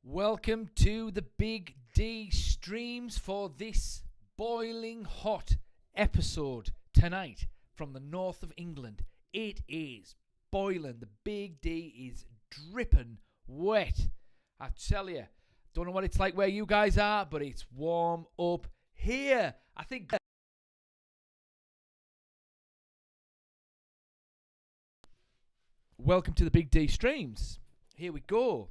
Welcome to the Big D streams for this boiling hot episode tonight from the north of England. It is boiling. The Big D is dripping wet. I tell you, don't know what it's like where you guys are, but it's warm up here. I think. Welcome to the Big D streams. Here we go.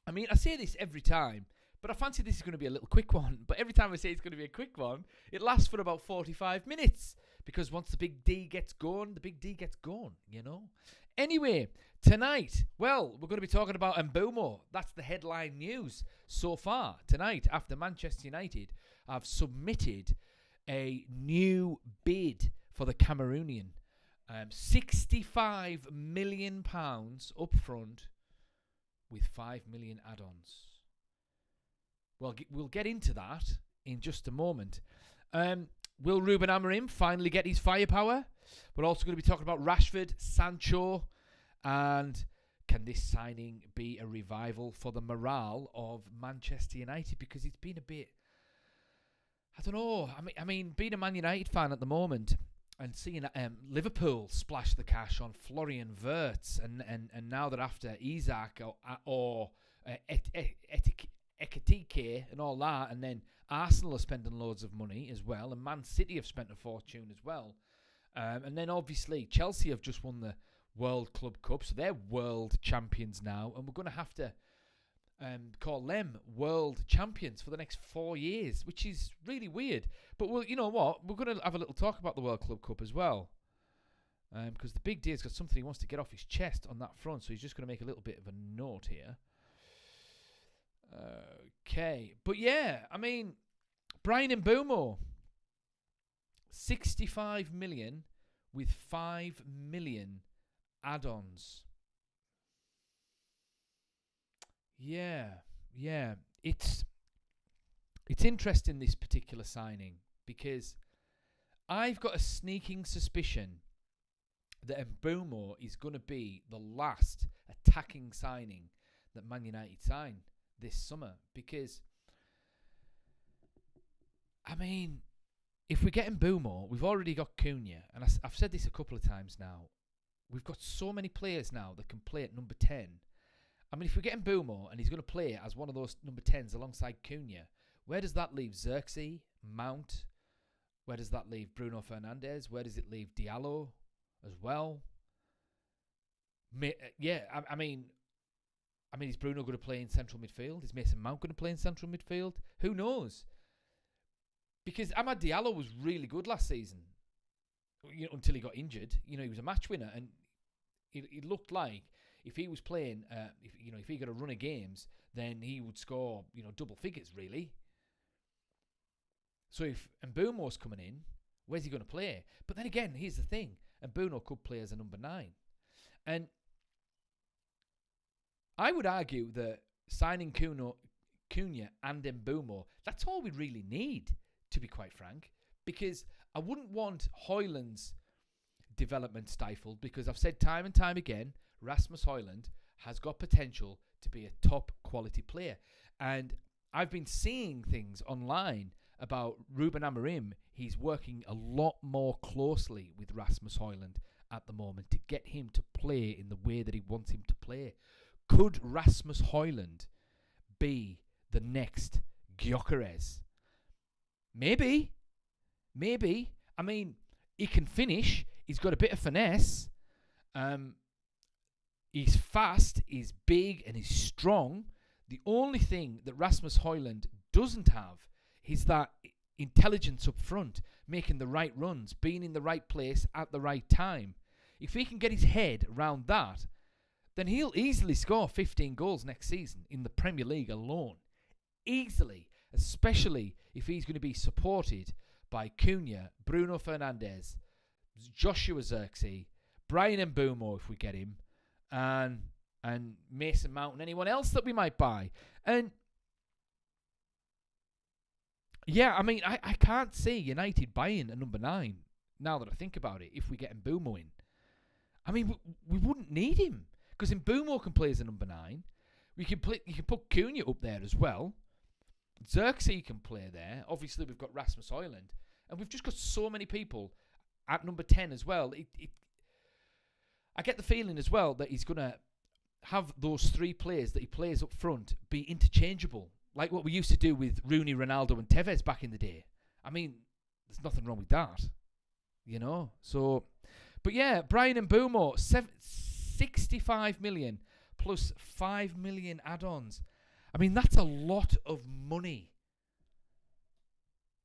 I mean, I say this every time, but I fancy this is going to be a little quick one. But every time I say it's going to be a quick one, it lasts for about 45 minutes. Because once the Big D gets going, the Big D gets going, you know. Anyway, tonight, well, we're going to be talking about Mbeumo. That's the headline news so far. Tonight, after Manchester United have submitted a new bid for the Cameroonian. £65 million up front with 5 million add-ons. Well, we'll get into that in just a moment. Will Ruben Amorim finally get his firepower? We're also going to be talking about Rashford, Sancho, and can this signing be a revival for the morale of Manchester United? Because it's been a bit, I don't know. I mean, being a Man United fan at the moment and seeing Liverpool splash the cash on Florian Wirtz, and now that after Isaac or Ekitike and all that, and then Arsenal are spending loads of money as well, and Man City have spent a fortune as well. And then obviously Chelsea have just won the World Club Cup, so they're world champions now, and we're going to have to call them world champions for the next 4 years, which is really weird. But you know what? We're going to have a little talk about the World Club Cup as well, because the Big D has got something he wants to get off his chest on that front, so he's just going to make a little bit of a note here. Okay, but yeah, I mean, Bryan Mbeumo, 65 million with 5 million add-ons. Yeah, it's interesting, this particular signing, because I've got a sneaking suspicion that Mbeumo is going to be the last attacking signing that Man United sign this summer. Because, I mean, if we get Mbeumo, we've already got Cunha, and I've said this a couple of times now, we've got so many players now that can play at number 10. I mean, if we get Mbeumo and he's going to play as one of those number 10s alongside Cunha, where does that leave Xerxes, Mount? Where does that leave Bruno Fernandes? Where does it leave Diallo as well? I mean, is Bruno going to play in central midfield? Is Mason Mount going to play in central midfield? Who knows? Because Amad Diallo was really good last season, until he got injured. He was a match winner, and it looked like if he was playing, if he got a run of games, then he would score, double figures, really. So if Mbeumo's coming in, where's he going to play? But then again, here's the thing. Mbeumo could play as a number 9. And I would argue that signing Cunha and Mbeumo, that's all we really need, to be quite frank. Because I wouldn't want Højlund's development stifled, because I've said time and time again, Rasmus Højlund has got potential to be a top quality player. And I've been seeing things online about Ruben Amorim. He's working a lot more closely with Rasmus Højlund at the moment to get him to play in the way that he wants him to play. Could Rasmus Højlund be the next Gyökeres? Maybe. I mean, he can finish. He's got a bit of finesse. He's fast, he's big, and he's strong. The only thing that Rasmus Højlund doesn't have is that intelligence up front, making the right runs, being in the right place at the right time. If he can get his head around that, then he'll easily score 15 goals next season in the Premier League alone. Easily, especially if he's going to be supported by Cunha, Bruno Fernandes, Joshua Xerxes, Bryan Mbeumo if we get him, and Mason Mount and anyone else that we might buy. And yeah, I mean, I can't see United buying a number 9 now that I think about it if we get Mbeumo in. I mean, we wouldn't need him because Mbeumo can play as a number 9. You can put Cunha up there as well. Xerxes can play there. Obviously, we've got Rasmus Højlund. And we've just got so many people at number 10 as well. I get the feeling as well that he's going to have those 3 players that he plays up front be interchangeable. Like what we used to do with Rooney, Ronaldo and Tevez back in the day. I mean, there's nothing wrong with that. You know? So, but yeah, Bryan Mbeumo, 65 million plus 5 million add-ons. I mean, that's a lot of money.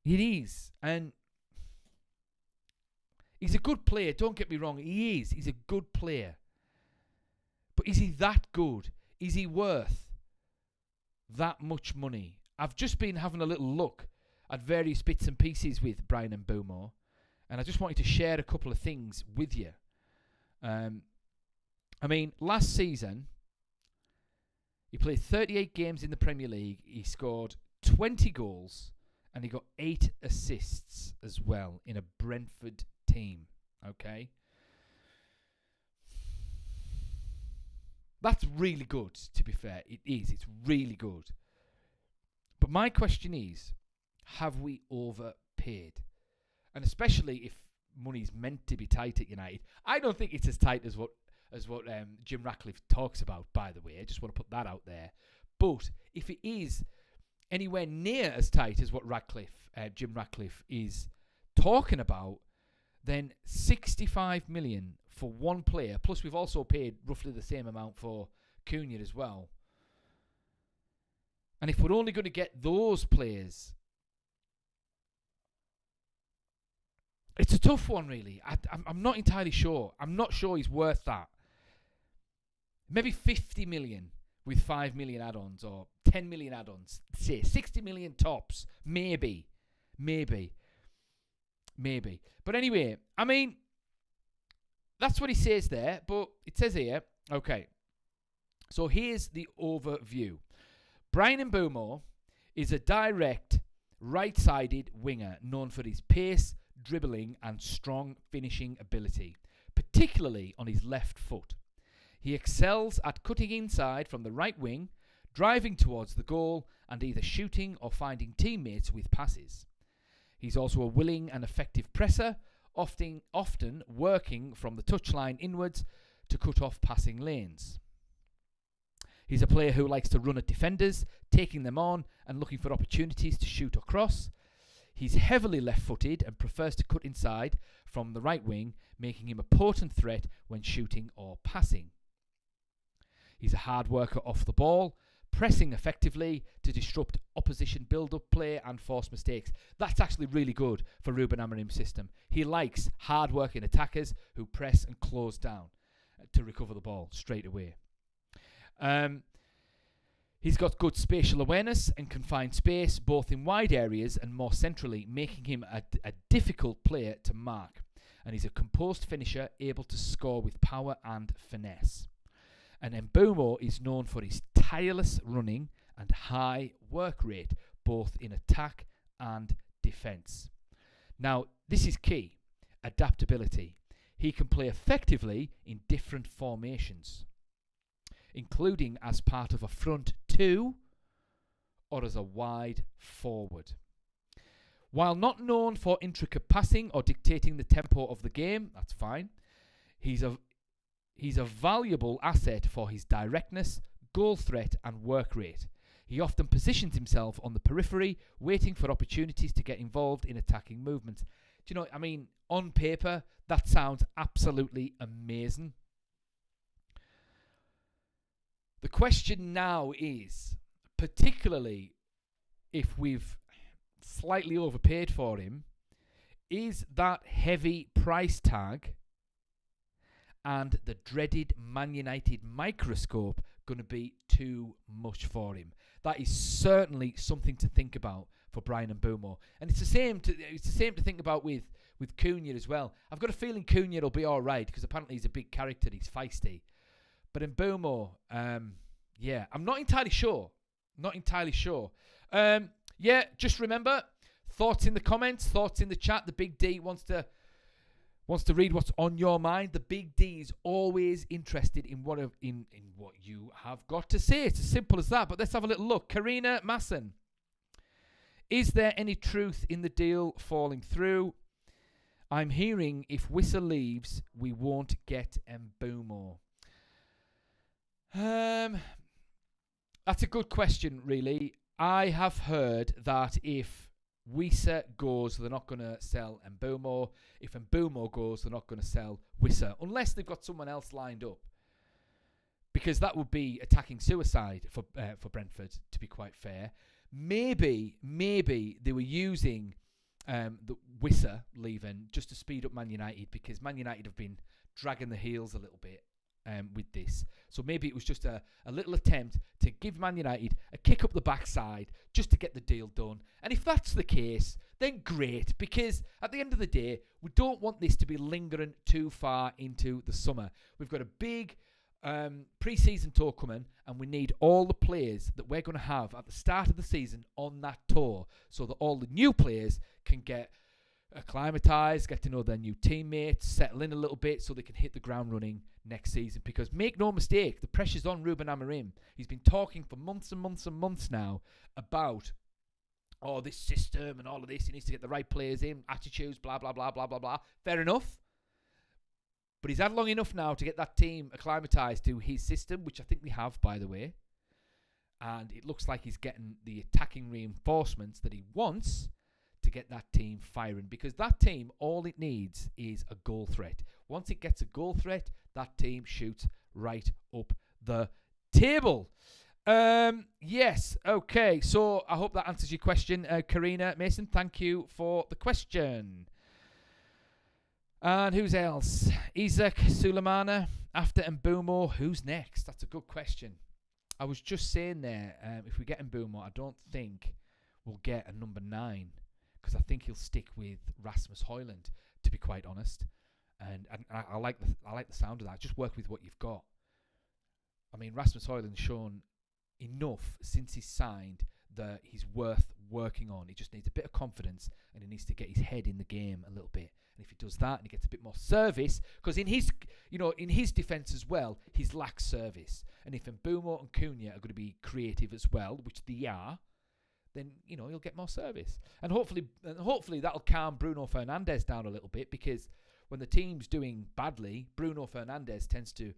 It is. And he's a good player. Don't get me wrong. He is. He's a good player. But is he that good? Is he worth that much money? I've just been having a little look at various bits and pieces with Bryan Mbeumo. And I just wanted to share a couple of things with you. I mean, last season, he played 38 games in the Premier League. He scored 20 goals and he got 8 assists as well in a Brentford team. Okay? That's really good, to be fair. It is. It's really good. But my question is, have we overpaid? And especially if money's meant to be tight at United. I don't think it's as tight as what Jim Ratcliffe talks about, by the way. I just want to put that out there. But if it is anywhere near as tight as what Jim Ratcliffe is talking about, then 65 million for one player, plus we've also paid roughly the same amount for Cunha as well. And if we're only going to get those players, it's a tough one, really. I'm not entirely sure. I'm not sure he's worth that. Maybe 50 million with 5 million add-ons or 10 million add-ons. Say 60 million tops. Maybe. But anyway, I mean, that's what he says there. But it says here, okay. So here's the overview. Bryan Mbeumo is a direct right-sided winger known for his pace, dribbling and strong finishing ability, particularly on his left foot. He excels at cutting inside from the right wing, driving towards the goal and either shooting or finding teammates with passes. He's also a willing and effective presser, often working from the touchline inwards to cut off passing lanes. He's a player who likes to run at defenders, taking them on and looking for opportunities to shoot or cross. He's heavily left-footed and prefers to cut inside from the right wing, making him a potent threat when shooting or passing. He's a hard worker off the ball, pressing effectively to disrupt opposition build-up play and force mistakes. That's actually really good for Ruben Amorim's system. He likes hard-working attackers who press and close down to recover the ball straight away. He's got good spatial awareness and can find space both in wide areas and more centrally, making him a difficult player to mark. And he's a composed finisher, able to score with power and finesse. And Mbeumo is known for his tireless running and high work rate, both in attack and defence. Now, this is key. Adaptability. He can play effectively in different formations, including as part of a front two or as a wide forward. While not known for intricate passing or dictating the tempo of the game, that's fine, he's a valuable asset for his directness, goal threat and work rate. He often positions himself on the periphery, waiting for opportunities to get involved in attacking movements. Do you know, I mean, on paper, that sounds absolutely amazing. The question now is, particularly if we've slightly overpaid for him, is that heavy price tag and the dreaded Man United microscope going to be too much for him? That is certainly something to think about for Bryan Mbeumo. And it's the same to think about with Cunha as well. I've got a feeling Cunha will be all right because apparently he's a big character, he's feisty. But Mbeumo, yeah, I'm not entirely sure. Yeah, just remember, thoughts in the comments, thoughts in the chat. The Big D wants to wants to read what's on your mind. The Big D is always interested in what you have got to say. It's as simple as that. But let's have a little look. Karina Masson. Is there any truth in the deal falling through? I'm hearing if Wissa leaves, we won't get Mbeumo. That's a good question, really. I have heard that if Wissa goes, they're not going to sell Mbeumo. If Mbeumo goes, they're not going to sell Wissa, unless they've got someone else lined up. Because that would be attacking suicide for Brentford, to be quite fair. Maybe they were using the Wissa leaving just to speed up Man United, because Man United have been dragging the heels a little bit with this. So maybe it was just a little attempt to give Man United a kick up the backside just to get the deal done. And if that's the case, then great, because at the end of the day, we don't want this to be lingering too far into the summer. We've got a big pre-season tour coming, and we need all the players that we're going to have at the start of the season on that tour, so that all the new players can get acclimatized, get to know their new teammates, settle in a little bit so they can hit the ground running next season. Because make no mistake, the pressure's on Ruben Amorim. He's been talking for months and months and months now about this system and all of this. He needs to get the right players in, attitudes, blah, blah, blah, blah, blah, blah. Fair enough. But he's had long enough now to get that team acclimatized to his system, which I think we have, by the way. And it looks like he's getting the attacking reinforcements that he wants to get that team firing. Because that team, all it needs is a goal threat. Once it gets a goal threat, that team shoots right up the table. Yes, okay. So I hope that answers your question, Karina Mason. Thank you for the question. And who's else? Isaac Sulemana. After Mbeumo, who's next? That's a good question. I was just saying there, if we get Mbeumo, I don't think we'll get a number 9, because I think he'll stick with Rasmus Højlund, to be quite honest. And I like the sound of that. Just work with what you've got. I mean, Rasmus Højlund's shown enough since he's signed that he's worth working on. He just needs a bit of confidence, and he needs to get his head in the game a little bit. And if he does that and he gets a bit more service, because in his defence as well, he's lacks service. And if Mbeumo and Cunha are going to be creative as well, which they are, then he'll get more service. And hopefully that'll calm Bruno Fernandes down a little bit, because when the team's doing badly, Bruno Fernandes tends to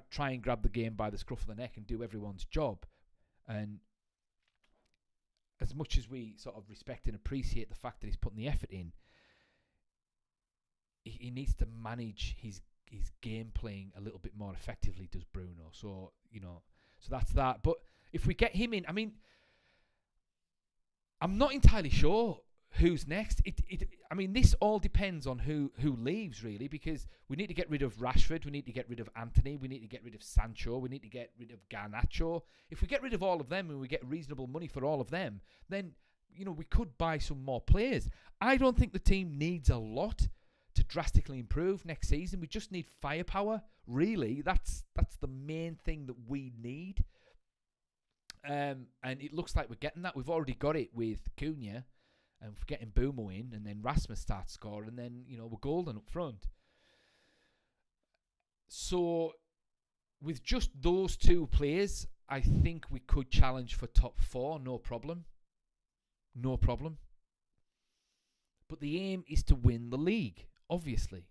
try and grab the game by the scruff of the neck and do everyone's job. And as much as we sort of respect and appreciate the fact that he's putting the effort in, he needs to manage his game playing a little bit more effectively, does Bruno. So that's that. But if we get him in, I mean, I'm not entirely sure who's next. This all depends on who leaves, really, because we need to get rid of Rashford, we need to get rid of Anthony, we need to get rid of Sancho, we need to get rid of Garnacho. If we get rid of all of them and we get reasonable money for all of them, then we could buy some more players. I don't think the team needs a lot to drastically improve next season. We just need firepower, really. That's the main thing that we need. And it looks like we're getting that. We've already got it with Cunha, and we're getting Mbeumo in, and then Rasmus starts scoring, and then we're golden up front. So with just those two players, I think we could challenge for top 4, no problem. No problem. But the aim is to win the league, obviously.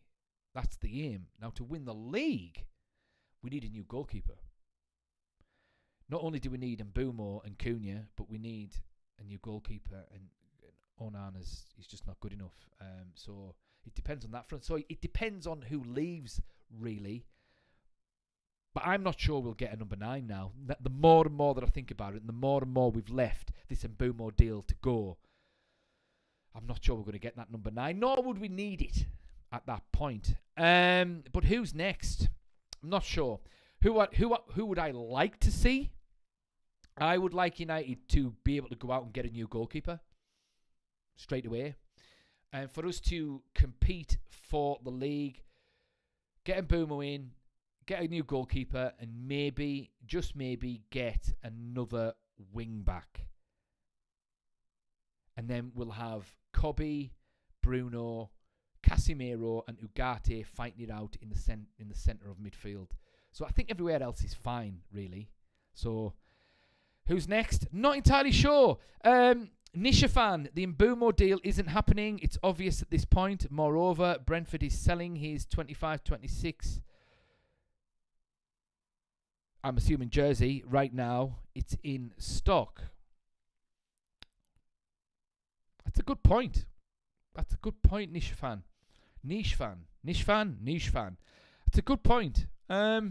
That's the aim. Now, to win the league, we need a new goalkeeper. Not only do we need Mbeumo and Cunha, but we need a new goalkeeper, and Onana's is just not good enough. So it depends on that front. So it depends on who leaves, really. But I'm not sure we'll get a number 9 now. The more and more that I think about it, and the more we've left this Mbeumo deal to go, I'm not sure we're going to get that number 9, nor would we need it at that point. But who's next? I'm not sure. Who would I like to see? I would like United to be able to go out and get a new goalkeeper straight away. And for us to compete for the league, get Mbeumo in, get a new goalkeeper, and maybe, just maybe, get another wing back. And then we'll have Kobe, Bruno, Casemiro and Ugarte fighting it out in the centre of midfield. So I think everywhere else is fine, really. So who's next? Not entirely sure. Nishafan, the Mbeumo deal isn't happening. It's obvious at this point. Moreover, Brentford is selling his 25-26, I'm assuming, jersey right now. It's in stock. That's a good point. That's a good point, Nishafan. Nishfan. It's a good point. I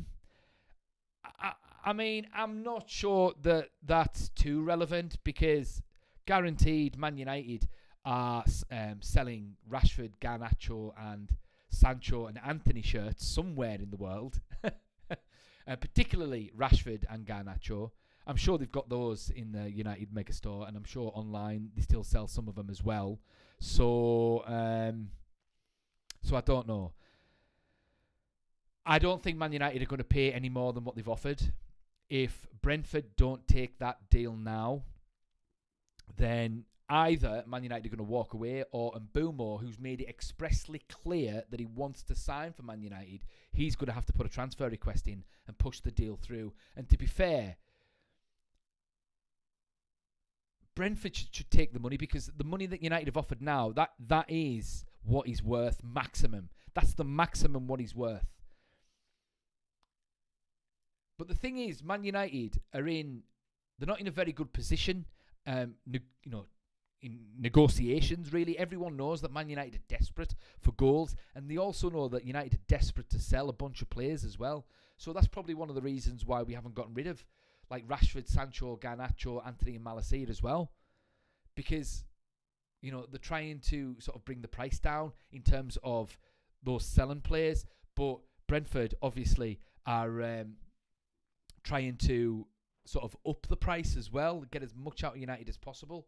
mean, I'm not sure that that's too relevant because guaranteed Man United are selling Rashford, Garnacho and Sancho and Anthony shirts somewhere in the world. Particularly Rashford and Garnacho. I'm sure they've got those in the United Megastore, and I'm sure online they still sell some of them as well. So I don't know. I don't think Man United are going to pay any more than what they've offered. If Brentford don't take that deal now, then either Man United are going to walk away, or Mbeumo, who's made it expressly clear that he wants to sign for Man United, he's going to have to put a transfer request in and push the deal through. And to be fair, Brentford should take the money, because the money that United have offered now, that is what he's worth maximum. That's the maximum what he's worth. But the thing is, Man United they're not in a very good position, in negotiations, really. Everyone knows that Man United are desperate for goals, and they also know that United are desperate to sell a bunch of players as well. So that's probably one of the reasons why we haven't gotten rid of like Rashford, Sancho, Garnacho, Anthony and Malacia as well. Because, they're trying to sort of bring the price down in terms of those selling players. But Brentford obviously are trying to sort of up the price as well, get as much out of United as possible.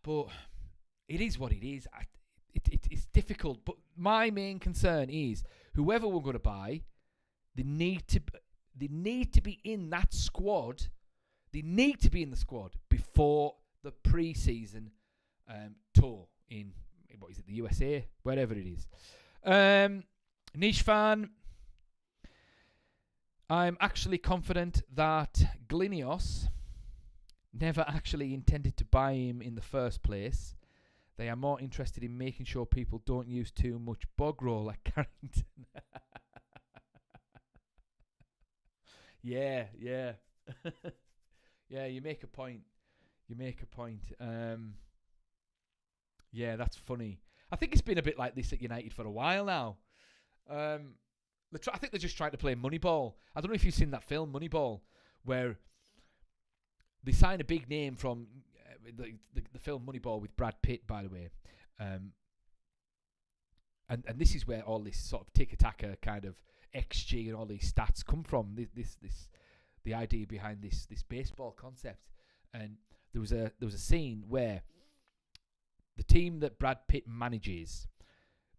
But it is what it is. It's difficult. But my main concern is whoever we're going to buy, they need to be in that squad. They need to be in the squad before the pre-season tour in, what is it, the USA? Wherever it is. Niche fan. I'm actually confident that Glinios never actually intended to buy him in the first place. They are more interested in making sure people don't use too much bog roll at Carrington. Yeah. Yeah, you make a point. Yeah, that's funny. I think it's been a bit like this at United for a while now. I think they're just trying to play Moneyball. I don't know if you've seen that film, Moneyball, where they sign a big name from the film Moneyball with Brad Pitt, by the way. And this is where all this sort of tiki-taka kind of XG and all these stats come from. The idea behind this baseball concept. And there was a scene where the team that Brad Pitt manages,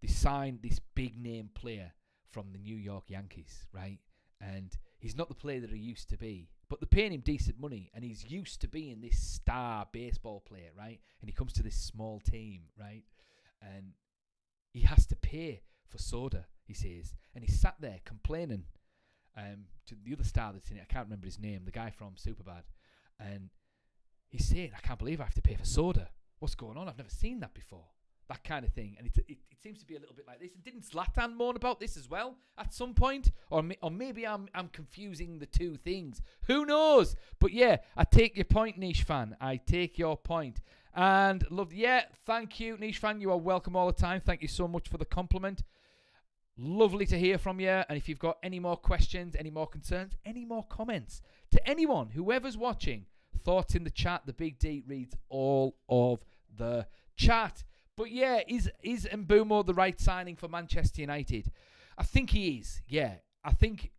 they signed this big name player from the New York Yankees, right? And he's not the player that he used to be, but they're paying him decent money, and he's used to being this star baseball player, right? And he comes to this small team, right? And he has to pay for soda, he says. And he sat there complaining to the other star that's in it. I can't remember his name, the guy from Superbad. And he's saying, I can't believe I have to pay for soda. What's going on? I've never seen that before. That kind of thing. And it seems to be a little bit like this. And didn't Zlatan moan about this as well at some point? Or maybe I'm confusing the two things. Who knows? But yeah, I take your point, Niche fan. I take your point. And thank you, Niche fan. You are welcome all the time. Thank you so much for the compliment. Lovely to hear from you. And if you've got any more questions, any more concerns, any more comments, to anyone, whoever's watching, thoughts in the chat. The Big D reads all of the chat. But yeah, is Mbeumo the right signing for Manchester United? I think he is. Yeah, I think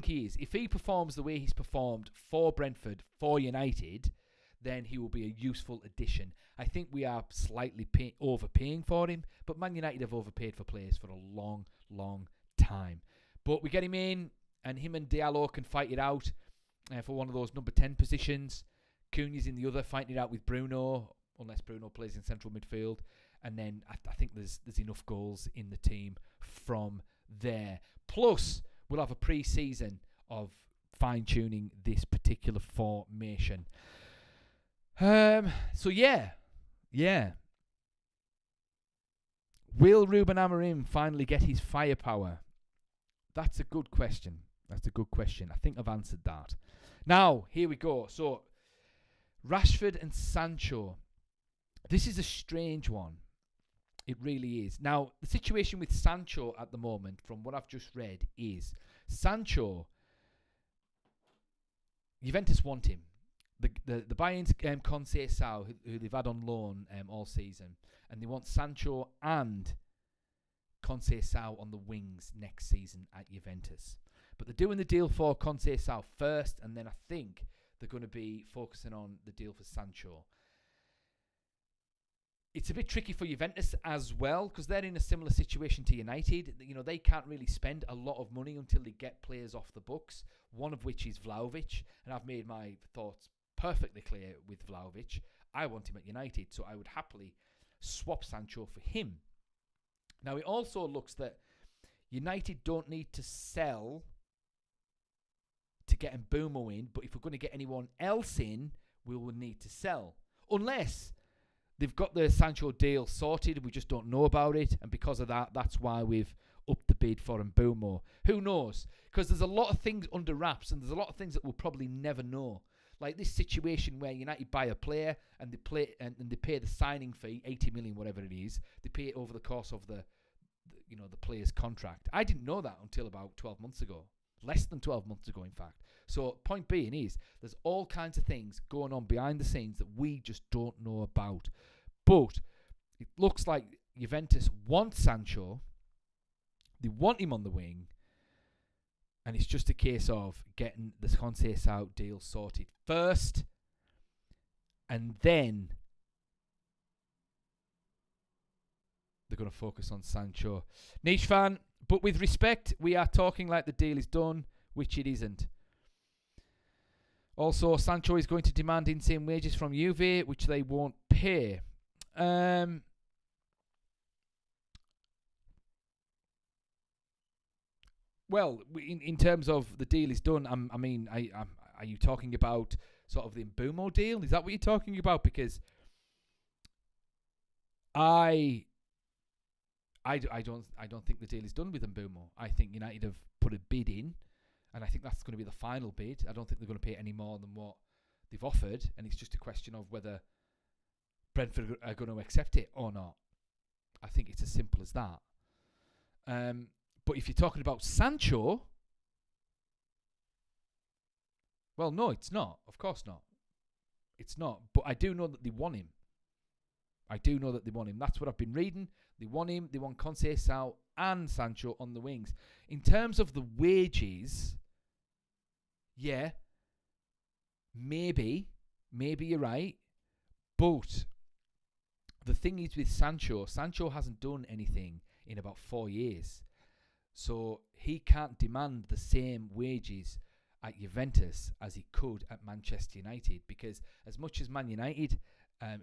he is. If he performs the way he's performed for Brentford, for United, then he will be a useful addition. I think we are slightly overpaying for him, but Man United have overpaid for players for a long, long time. But we get him in, and him and Diallo can fight it out for one of those number 10 positions. Cunha's in the other, fighting it out with Bruno. unless Bruno plays in central midfield. And then I think there's enough goals in the team from there. Plus, we'll have a pre-season of fine-tuning this particular formation. So, yeah. Will Ruben Amorim finally get his firepower? That's a good question. I think I've answered that. Now, here we go. So, Rashford and Sancho. This is a strange one. It really is. Now, the situation with Sancho at the moment, from what I've just read, is Sancho, Juventus want him. The Bayern's Conceição, who they've had on loan all season, and they want Sancho and Conceição on the wings next season at Juventus. But they're doing the deal for Conceição first, and then I think they're going to be focusing on the deal for Sancho. It's a bit tricky for Juventus as well, because they're in a similar situation to United. You know, they can't really spend a lot of money until they get players off the books, one of which is Vlahovic, and I've made my thoughts perfectly clear with Vlahovic. I want him at United, so I would happily swap Sancho for him. Now, it also looks that United don't need to sell to get Mbeumo in, but if we're going to get anyone else in, we will need to sell. Unless they've got the Sancho deal sorted, we just don't know about it, and because of that, that's why we've upped the bid for Mbeumo. Who knows? Because there's a lot of things under wraps, and there's a lot of things that we'll probably never know. Like this situation where United buy a player and they pay the signing fee, 80 million, whatever it is. They pay it over the course of the player's contract. I didn't know that until about 12 months ago. Less than 12 months ago, in fact. So, point being is, there's all kinds of things going on behind the scenes that we just don't know about. But it looks like Juventus want Sancho. They want him on the wing. And it's just a case of getting the Conceição deal sorted first. And then they're going to focus on Sancho. Niche fan, but with respect, we are talking like the deal is done, which it isn't. Also, Sancho is going to demand insane wages from Juve, which they won't pay. Well, in terms of the deal is done, are you talking about sort of the Mbeumo deal? Is that what you're talking about? Because I don't think the deal is done with Mbeumo. I think United have put a bid in, and I think that's going to be the final bid. I don't think they're going to pay any more than what they've offered, and it's just a question of whether Brentford are going to accept it or not. I think it's as simple as that. But if you're talking about Sancho, well, no, it's not. Of course not. It's not. But I do know that they want him. That's what I've been reading. They want him. They want Conceição and Sancho on the wings. In terms of the wages, yeah, maybe you're right. But the thing is with Sancho hasn't done anything in about 4 years. So he can't demand the same wages at Juventus as he could at Manchester United, because as much as Man United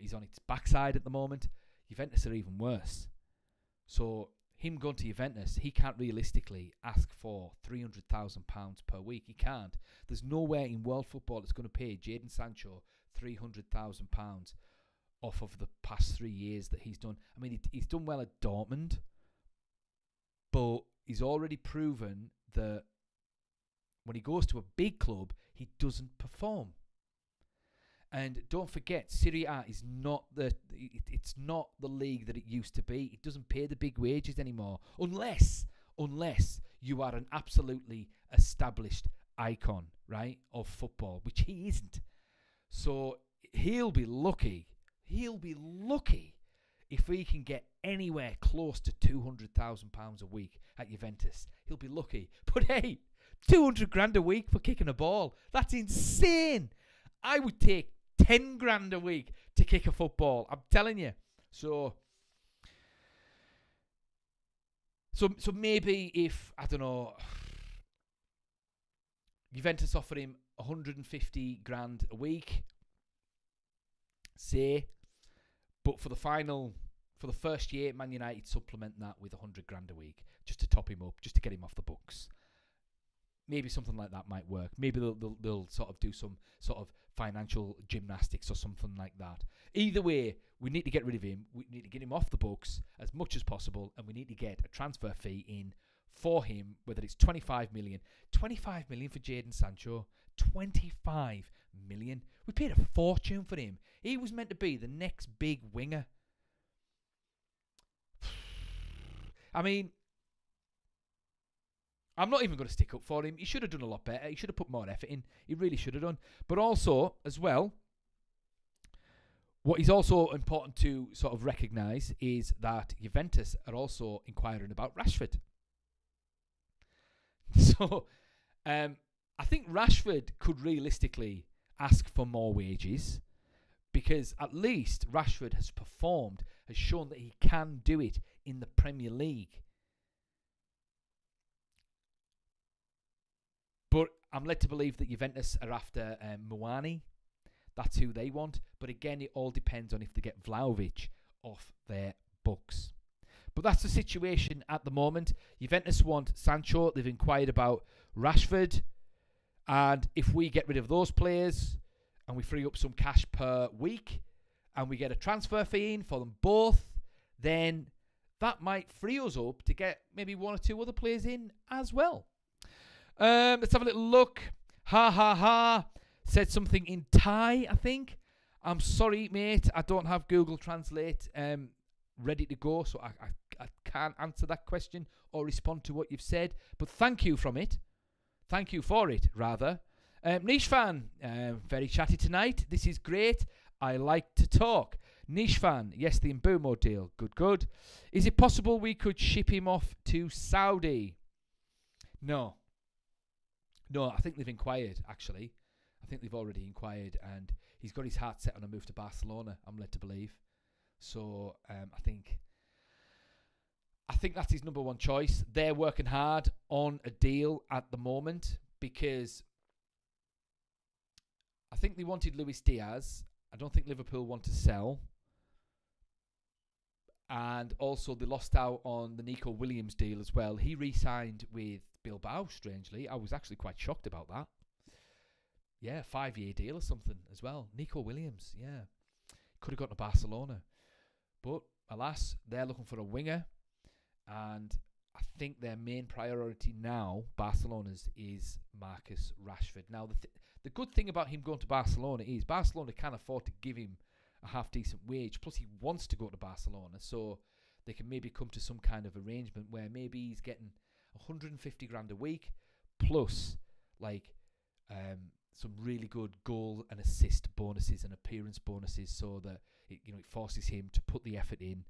is on its backside at the moment, Juventus are even worse. So him going to Juventus, he can't realistically ask for £300,000 per week. He can't. There's nowhere in world football that's going to pay Jadon Sancho £300,000 off of the past 3 years that he's done. I mean, he's done well at Dortmund, but he's already proven that when he goes to a big club, he doesn't perform. And don't forget, Serie A is not it's not the league that it used to be. It doesn't pay the big wages anymore, unless you are an absolutely established icon, right, of football, which he isn't. So he'll be lucky if he can get anywhere close to £200,000 a week at Juventus. He'll be lucky. But hey, 200 grand a week for kicking a ball. That's insane. I would take 10 grand a week to kick a football. I'm telling you. So maybe if, I don't know, Juventus offered him 150 grand a week, say, But for the first year, Man United supplement that with 100 grand a week just to top him up, just to get him off the books. Maybe something like that might work. Maybe they'll sort of do some sort of financial gymnastics or something like that. Either way, we need to get rid of him. We need to get him off the books as much as possible, and we need to get a transfer fee in for him, whether it's 25 million. 25 million for Jadon Sancho. 25 million. We paid a fortune for him. He was meant to be the next big winger. I mean, I'm not even going to stick up for him. He should have done a lot better. He should have put more effort in. He really should have done. But also, as well, what is also important to sort of recognise is that Juventus are also inquiring about Rashford. So, I think Rashford could realistically ask for more wages because at least Rashford has performed, has shown that he can do it in the Premier League. But I'm led to believe that Juventus are after Muani. That's who they want. But again, it all depends on if they get Vlahovic off their books. But that's the situation at the moment. Juventus want Sancho. They've inquired about Rashford. And if we get rid of those players and we free up some cash per week and we get a transfer fee in for them both, then that might free us up to get maybe one or two other players in as well. Let's have a little look. Ha ha ha. Said something in Thai, I think. I'm sorry, mate. I don't have Google Translate ready to go, so I can't answer that question or respond to what you've said. But thank you from it. Thank you for it, rather. Niche fan, very chatty tonight. This is great. I like to talk. Niche fan, yes, the Mbeumo deal. Good, good. Is it possible we could ship him off to Saudi? No. No, I think they've inquired, actually. I think they've already inquired, and he's got his heart set on a move to Barcelona, I'm led to believe. So I think that's his number one choice. They're working hard on a deal at the moment because I think they wanted Luis Diaz. I don't think Liverpool want to sell. And also they lost out on the Nico Williams deal as well. He re-signed with Bilbao, strangely. I was actually quite shocked about that. Yeah, 5-year deal or something as well. Nico Williams, yeah. Could have gone to Barcelona. But, alas, they're looking for a winger. And I think their main priority now, Barcelona's, is Marcus Rashford. Now, the good thing about him going to Barcelona is Barcelona can afford to give him a half-decent wage. Plus, he wants to go to Barcelona. So, they can maybe come to some kind of arrangement where maybe he's getting 150 grand a week plus, like, some really good goal and assist bonuses and appearance bonuses so that it forces him to put the effort in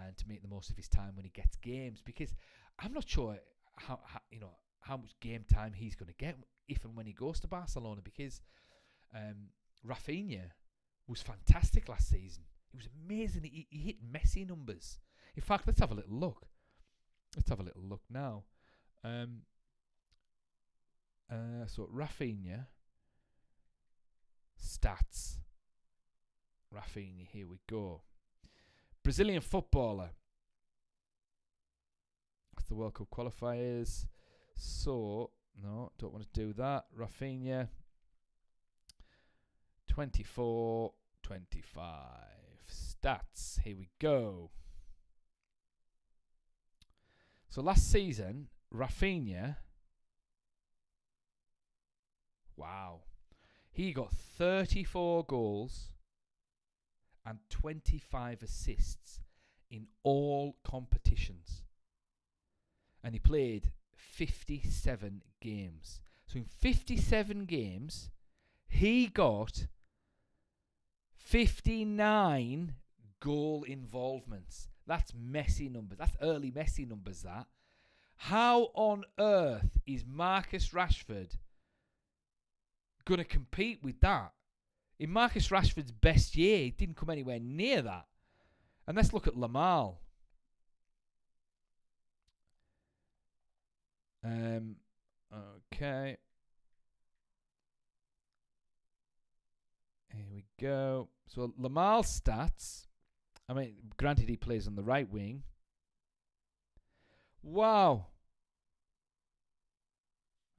and to make the most of his time when he gets games, because I'm not sure how much game time he's going to get if and when he goes to Barcelona, because Rafinha was fantastic last season. He was amazing. He hit Messi numbers. In fact, let's have a little look. Let's have a little look now. So Rafinha stats. Rafinha, here we go. Brazilian footballer. That's the World Cup qualifiers. So, no, don't want to do that. Rafinha, 24, 25. Stats, here we go. So last season, Rafinha, wow, he got 34 goals and 25 assists in all competitions. And he played 57 games. So in 57 games, he got 59 goal involvements. That's Messi numbers. That's early Messi numbers, that. How on earth is Marcus Rashford going to compete with that? In Marcus Rashford's best year, he didn't come anywhere near that. And let's look at Lamal. Okay. Here we go. So Lamal's stats I mean, granted, he plays on the right wing. Wow.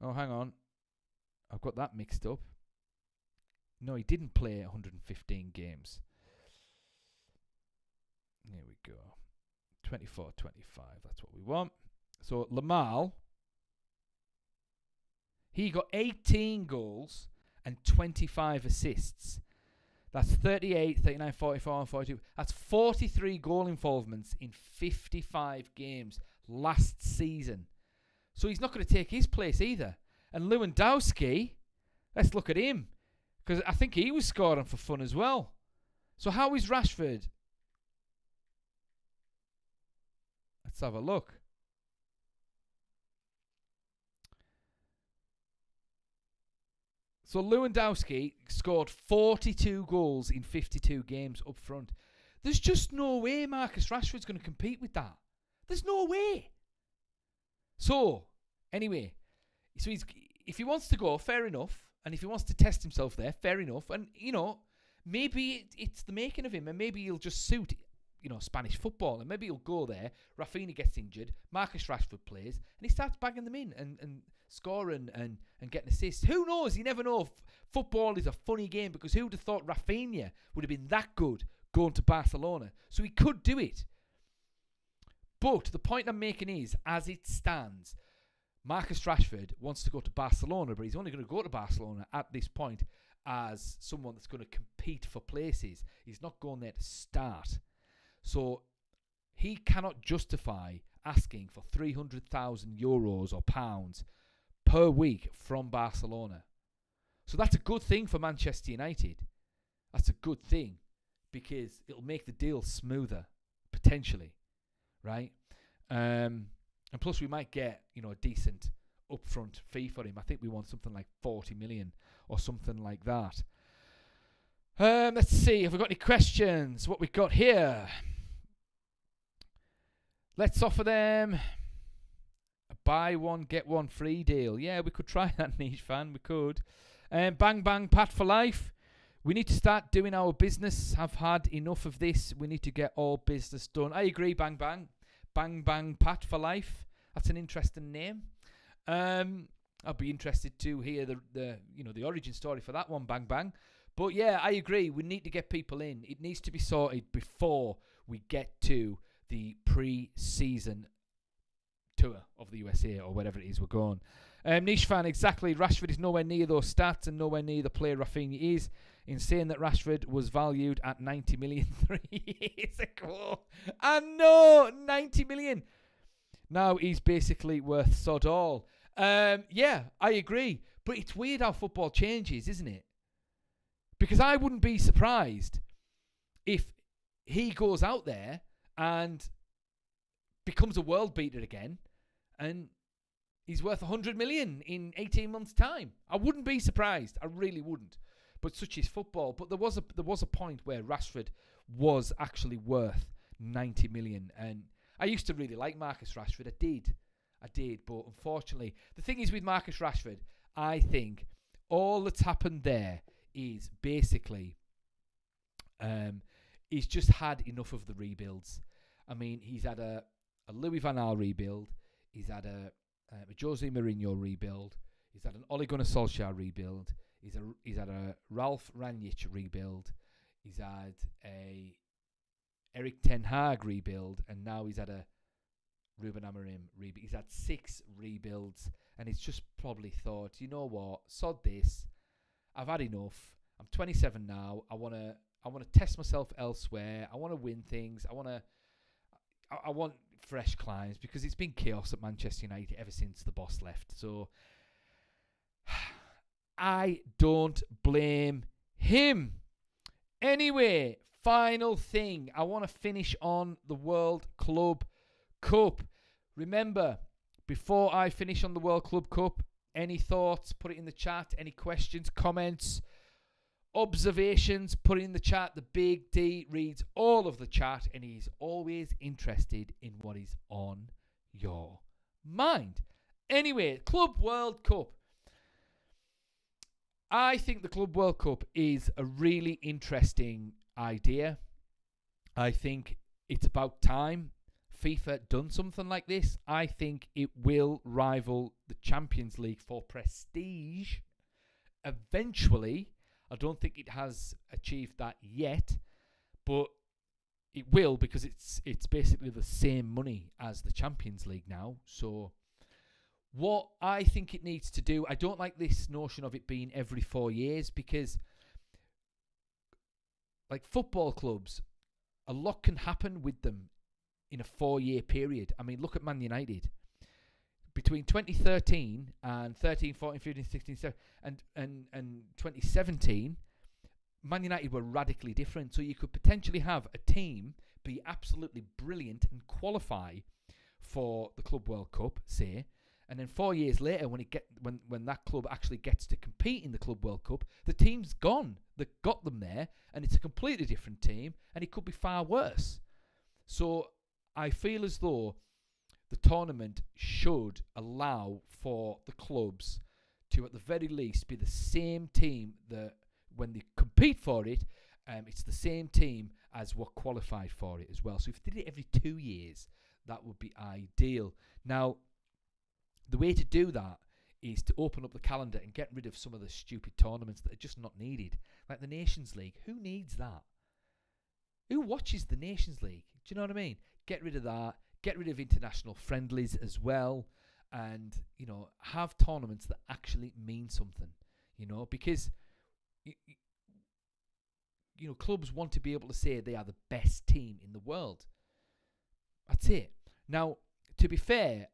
Oh, hang on. I've got that mixed up. No, he didn't play 115 games. Here we go. 24-25. That's what we want. So, Lamal, he got 18 goals and 25 assists. That's 38, 39, 44, and 42. That's 43 goal involvements in 55 games last season. So he's not going to take his place either. And Lewandowski, let's look at him. Because I think he was scoring for fun as well. So how is Rashford? Let's have a look. So Lewandowski scored 42 goals in 52 games up front. There's just no way Marcus Rashford's going to compete with that. There's no way. So, anyway, if he wants to go, fair enough. And if he wants to test himself there, fair enough. And, maybe it's the making of him. And maybe he'll just suit, Spanish football. And maybe he'll go there. Rafinha gets injured. Marcus Rashford plays. And he starts bagging them in and scoring and getting assists. Who knows? You never know. Football is a funny game because who would have thought Rafinha would have been that good going to Barcelona? So he could do it. But the point I'm making is, as it stands, Marcus Rashford wants to go to Barcelona, but he's only going to go to Barcelona at this point as someone that's going to compete for places. He's not going there to start. So he cannot justify asking for €300,000 or pounds per week from Barcelona. So that's a good thing for Manchester United. That's a good thing because it'll make the deal smoother, potentially, right? And plus we might get, a decent upfront fee for him. I think we want something like 40 million or something like that. Let's see if we've got any questions. What we got here. Let's offer them a buy one, get one free deal. Yeah, we could try that, niche fan. We could. Bang, bang, Pat for life. We need to start doing our business. Have had enough of this. We need to get all business done. I agree, bang, bang. Bang, bang, Pat for life. That's an interesting name. I'll be interested to hear the origin story for that one, bang, bang. But yeah, I agree. We need to get people in. It needs to be sorted before we get to the pre-season tour of the USA or wherever it is we're going. Niche fan, exactly. Rashford is nowhere near those stats and nowhere near the player Rafinha is. In saying that Rashford was valued at 90 million 3 years ago. And no, 90 million. Now he's basically worth sod all. Yeah, I agree. But it's weird how football changes, isn't it? Because I wouldn't be surprised if he goes out there and becomes a world beater again and he's worth 100 million in 18 months' time. I wouldn't be surprised. I really wouldn't. But such is football. But there was a point where Rashford was actually worth 90 million. And I used to really like Marcus Rashford. I did. But unfortunately, the thing is with Marcus Rashford, I think all that's happened there is basically he's just had enough of the rebuilds. I mean, he's had a Louis van Gaal rebuild. He's had a Jose Mourinho rebuild. He's had an Ole Gunnar Solskjaer rebuild. He's had a Ralph Rangnick rebuild. He's had a Erik ten Hag rebuild, and now he's had a Ruben Amorim rebuild. He's had 6 rebuilds, and he's just probably thought, you know what, sod this. I've had enough. I'm 27 now. I want to test myself elsewhere. I want to win things. I want fresh climbs because it's been chaos at Manchester United ever since the boss left. So I don't blame him. Anyway, final thing. I want to finish on the World Club Cup. Remember, before I finish on the World Club Cup, any thoughts, put it in the chat. Any questions, comments, observations, put it in the chat. The Big D reads all of the chat and he's always interested in what is on your mind. Anyway, Club World Cup. I think the Club World Cup is a really interesting idea. I think it's about time FIFA done something like this. I think it will rival the Champions League for prestige eventually. I don't think it has achieved that yet, but it will, because it's basically the same money as the Champions League now. So what I think it needs to do, I don't like this notion of it being every 4 years, because like football clubs, a lot can happen with them in a 4-year period. I mean, look at Man United. Between 2013 and 13, 14, 15, 16, 17, and 2017, Man United were radically different. So you could potentially have a team be absolutely brilliant and qualify for the Club World Cup, say, and then 4 years later, when that club actually gets to compete in the Club World Cup, the team's gone. They got them there, and it's a completely different team, and it could be far worse. So I feel as though the tournament should allow for the clubs to, at the very least, be the same team that when they compete for it, it's the same team as what qualified for it as well. So if they did it every 2 years, that would be ideal. Now, the way to do that is to open up the calendar and get rid of some of the stupid tournaments that are just not needed. Like the Nations League. Who needs that? Who watches the Nations League? Do you know what I mean? Get rid of that. Get rid of international friendlies as well. And, you know, have tournaments that actually mean something. You know, because, you know, clubs want to be able to say they are the best team in the world. That's it. Now, to be fair,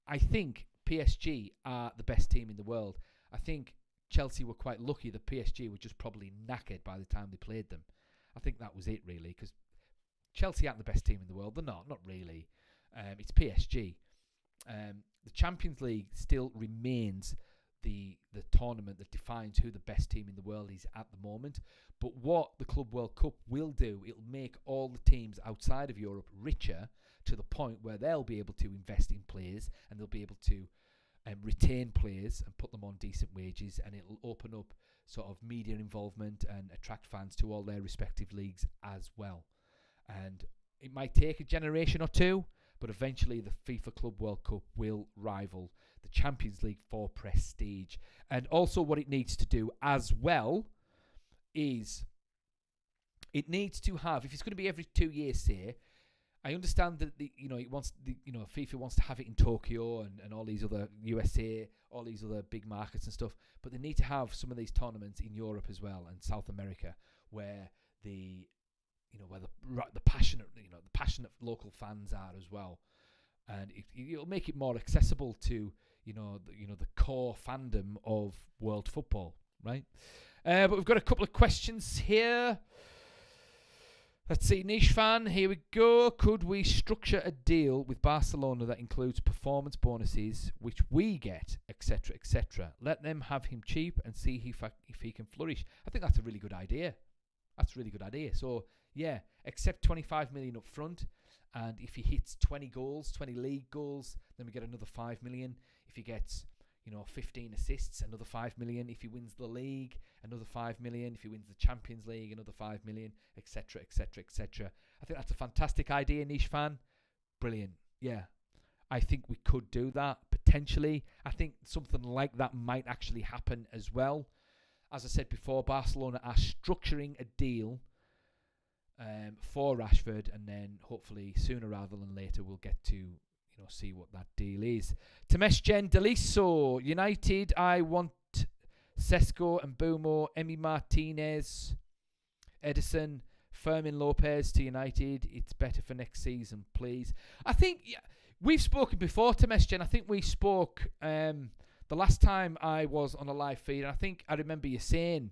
I think PSG are the best team in the world. I think Chelsea were quite lucky that PSG were just probably knackered by the time they played them. I think that was it, really, because Chelsea aren't the best team in the world. They're not really. It's PSG. The Champions League still remains the tournament that defines who the best team in the world is at the moment. But what the Club World Cup will do, it'll make all the teams outside of Europe richer, to the point where they'll be able to invest in players, and they'll be able to retain players and put them on decent wages, and it'll open up sort of media involvement and attract fans to all their respective leagues as well. And it might take a generation or two, but eventually the FIFA Club World Cup will rival the Champions League for prestige. And also what it needs to do as well is it needs to have, if it's going to be every 2 years, say, I understand that FIFA wants to have it in Tokyo and all these other USA, all these other big markets and stuff, but they need to have some of these tournaments in Europe as well and South America, where the passionate local fans are as well, and it'll make it more accessible to the core fandom of world football, right? But we've got a couple of questions here. Let's see, Niche Fan, here we go. Could we structure a deal with Barcelona that includes performance bonuses, which we get, etc., etc.? Let them have him cheap and see if he can flourish. I think that's a really good idea. So, yeah, accept 25 million up front, and if he hits 20 league goals, then we get another 5 million. If he gets 15 assists, another 5 million. If he wins the league, another 5 million. If he wins the Champions League, another 5 million, etc., etc., etc. I think that's a fantastic idea, Niche Fan. Brilliant. Yeah. I think we could do that, potentially. I think something like that might actually happen as well. As I said before, Barcelona are structuring a deal for Rashford, and then hopefully sooner rather than later we'll get to see what that deal is. Temesgen Deliso, United, I want Sesko and Mbeumo, Emi Martinez, Edison, Fermin Lopez to United. It's better for next season, please. I think we've spoken before, Temesgen. I think we spoke the last time I was on a live feed, and I think I remember you saying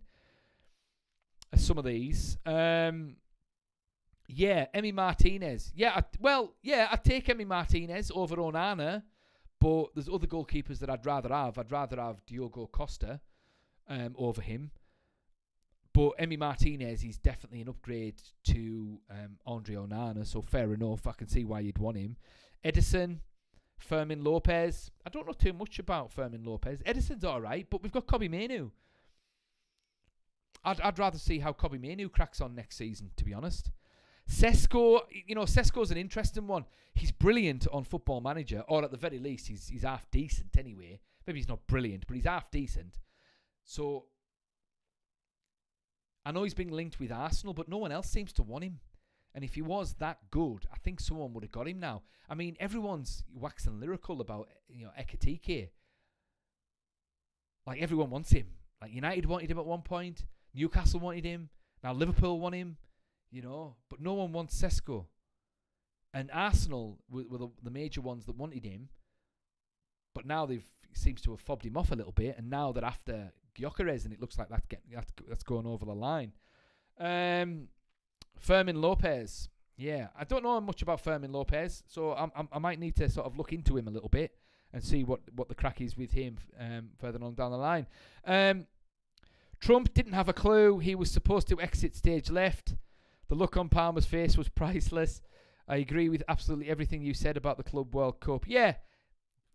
some of these. Yeah, Emi Martinez. I'd take Emi Martinez over Onana, but there's other goalkeepers that I'd rather have. I'd rather have Diogo Costa over him. But Emi Martinez is definitely an upgrade to Andre Onana, so fair enough. I can see why you'd want him. Edison, Fermin Lopez. I don't know too much about Fermin Lopez. Edison's all right, but we've got Kobbie Mainoo. I'd rather see how Kobbie Mainoo cracks on next season, to be honest. Sesko, Sesko's an interesting one. He's brilliant on Football Manager, or at the very least, he's half decent anyway. Maybe he's not brilliant, but he's half decent. So, I know he's being linked with Arsenal, but no one else seems to want him. And if he was that good, I think someone would have got him now. I mean, everyone's waxing lyrical about, Ekitike. Like, everyone wants him. Like, United wanted him at one point. Newcastle wanted him. Now Liverpool want him. But no one wants Sesko. And Arsenal were the major ones that wanted him. But now seems to have fobbed him off a little bit. And now they're after Gyökeres, and it looks like that's going over the line. Fermin Lopez. Yeah, I don't know much about Fermin Lopez, so I might need to sort of look into him a little bit and see what the crack is with him further on down the line. Trump didn't have a clue. He was supposed to exit stage left. The look on Palmer's face was priceless. I agree with absolutely everything you said about the Club World Cup. Yeah,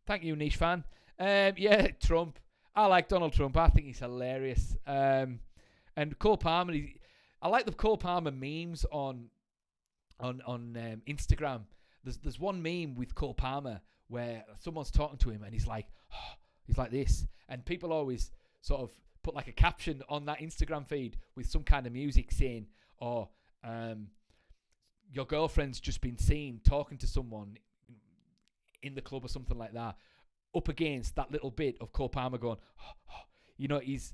thank you, niche fan. Yeah, Trump. I like Donald Trump. I think he's hilarious. And Cole Palmer, I like the Cole Palmer memes on Instagram. There's one meme with Cole Palmer where someone's talking to him and he's like this, and people always sort of put like a caption on that Instagram feed with some kind of music saying, your girlfriend's just been seen talking to someone in the club or something like that, up against that little bit of Cole Palmer going, his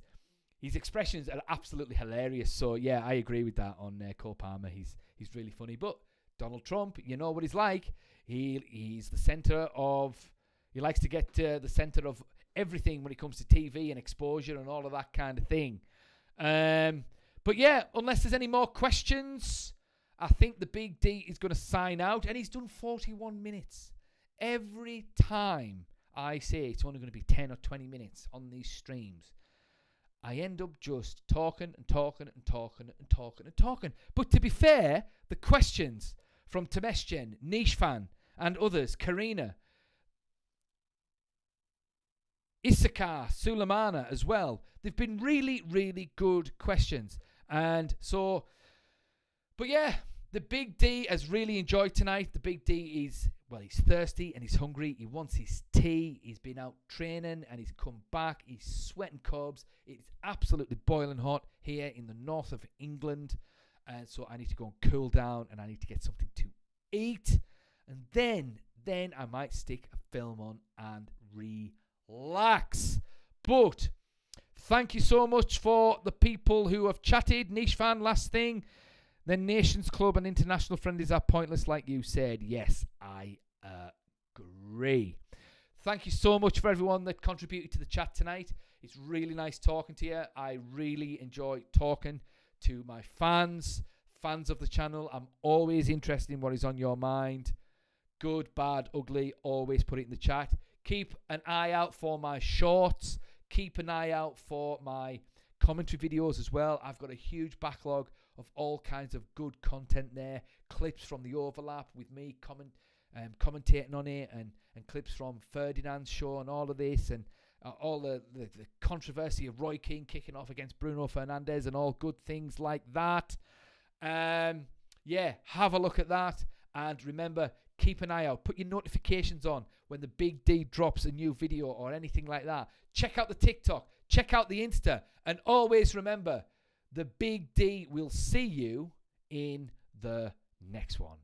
expressions are absolutely hilarious. So yeah, I agree with that on Cole Palmer. He's really funny. But Donald Trump, you know what he's like. He's the center of. He likes to get to the center of everything when it comes to TV and exposure and all of that kind of thing. But yeah, unless there's any more questions, I think the Big D is going to sign out, and he's done 41 minutes. Every time I say it's only going to be 10 or 20 minutes on these streams, I end up just talking and talking and talking and talking and talking. But to be fair, the questions from Temesgen, Niche Fan, and others, Karina, Issachar, Suleimana as well, they've been really, really good questions. And so, but yeah, the Big D has really enjoyed tonight. The Big D is, he's thirsty and he's hungry. He wants his tea. He's been out training and he's come back. He's sweating cobs. It's absolutely boiling hot here in the north of England. And so I need to go and cool down, and I need to get something to eat. And then I might stick a film on and relax. But thank you so much for the people who have chatted. Niche Fan, last thing. The Nations Club and international friendlies are pointless, like you said. Yes, I agree. Thank you so much for everyone that contributed to the chat tonight. It's really nice talking to you. I really enjoy talking to my fans of the channel. I'm always interested in what is on your mind. Good, bad, ugly, always put it in the chat. Keep an eye out for my shorts. Keep an eye out for my commentary videos as well. I've got a huge backlog of all kinds of good content there. Clips from the overlap with me commentating on it, and clips from Ferdinand's show and all of this, and all the controversy of Roy Keane kicking off against Bruno Fernandes and all good things like that. Yeah, have a look at that. And remember, keep an eye out. Put your notifications on when the Big D drops a new video or anything like that. Check out the TikTok. Check out the Insta. And always remember, the Big D will see you in the next one.